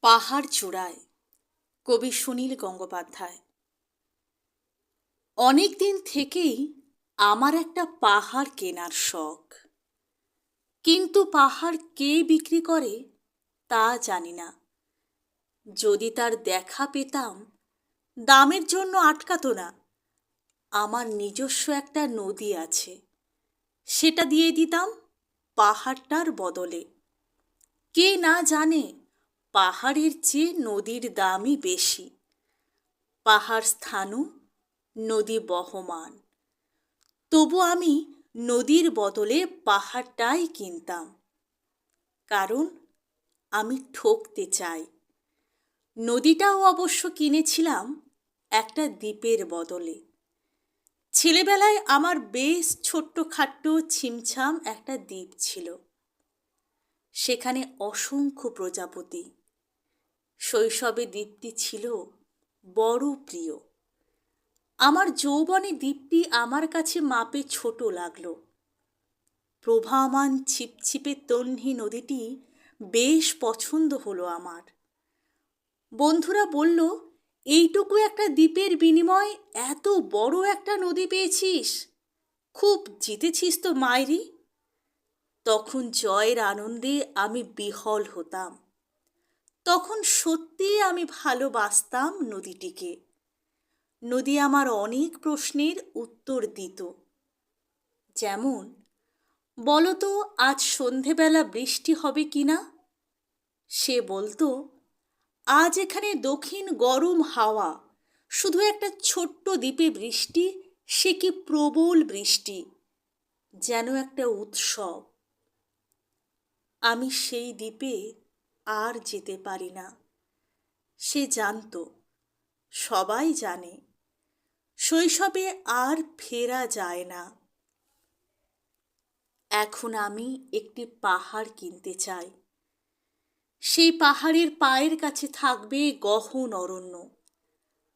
পাহাড় চূড়ায় কবি সুনীল গঙ্গোপাধ্যায়। অনেক দিন থেকেই আমার একটা পাহাড় কেনার শখ, কিন্তু পাহাড় কে বিক্রি করে তা জানি না। যদি তার দেখা পেতাম, দামের জন্য আটকাতো না। আমার নিজস্ব একটা নদী আছে, সেটা দিয়ে দিতাম পাহাড়টার বদলে। কে না জানে পাহাড়ের চেয়ে নদীর দামই বেশি। পাহাড় স্থাণু, নদী বহমান। তবু আমি নদীর বদলে পাহাড়টাই কিনতাম, কারণ আমি ঠকতে চাই। নদীটাও অবশ্য কিনেছিলাম একটা দ্বীপের বদলে। ছেলেবেলায় আমার বেশ ছোট্টখাট্ট ছিমছাম একটা দ্বীপ ছিল, সেখানে অসংখ্য প্রজাপতি। শৈশবে দ্বীপটি ছিল বড় প্রিয়। আমার যৌবনে দ্বীপটি আমার কাছে মাপে ছোট লাগল। প্রভামান ছিপছিপে তন্বী নদীটি বেশ পছন্দ হলো আমার। বন্ধুরা বলল, এইটুকু একটা দ্বীপের বিনিময়ে এত বড় একটা নদী পেয়েছিস, খুব জিতেছিস তো মাইরি। তখন জয়ের আনন্দে আমি বিহল হতাম। তখন সত্যিই আমি ভালোবাসতাম নদীটিকে। নদী আমার অনেক প্রশ্নের উত্তর দিত। যেমন, বলো তো আজ সন্ধেবেলা বৃষ্টি হবে কি না? সে বলতো, আজ এখানে দক্ষিণ গরম হাওয়া, শুধু একটা ছোট্ট দ্বীপে বৃষ্টি, সে কি প্রবল বৃষ্টি, যেন একটা উৎসব। আমি সেই দ্বীপে আর যেতে পারি না। সে জানতো, সবাই জানে, শৈশবে আর ফেরা যায় না। এখন আমি একটি পাহাড় কিনতে চাই। সেই পাহাড়ের পায়ের কাছে থাকবে গহন অরণ্য।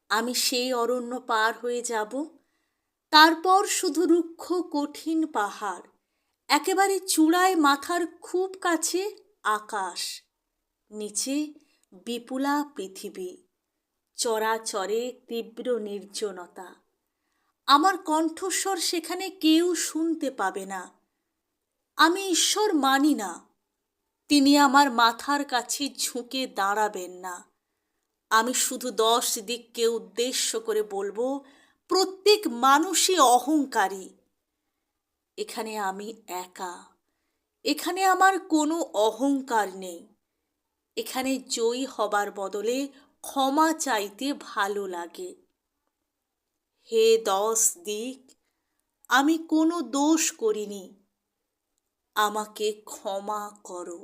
আমি সেই অরণ্য পার হয়ে যাব। তারপর শুধু রুক্ষ কঠিন পাহাড়, একেবারে চূড়ায় মাথার খুব কাছে আকাশ, নিচে বিপুলা পৃথিবী, চরাচরে তীব্র নির্জনতা। আমার কণ্ঠস্বর সেখানে কেউ শুনতে পাবে না। আমি ঈশ্বর মানি না, তিনি আমার মাথার কাছে ঝুঁকে দাঁড়াবেন না। আমি শুধু 10 দিককে উদ্দেশ্য করে বলবো, প্রত্যেক মানুষই অহংকারী। এখানে আমি একা, এখানে আমার কোনো অহংকার নেই। এখানে জয়ী হবার বদলে ক্ষমা চাইতে ভালো লাগে। হে 10 দিক, আমি কোনো দোষ করিনি, আমাকে ক্ষমা করো।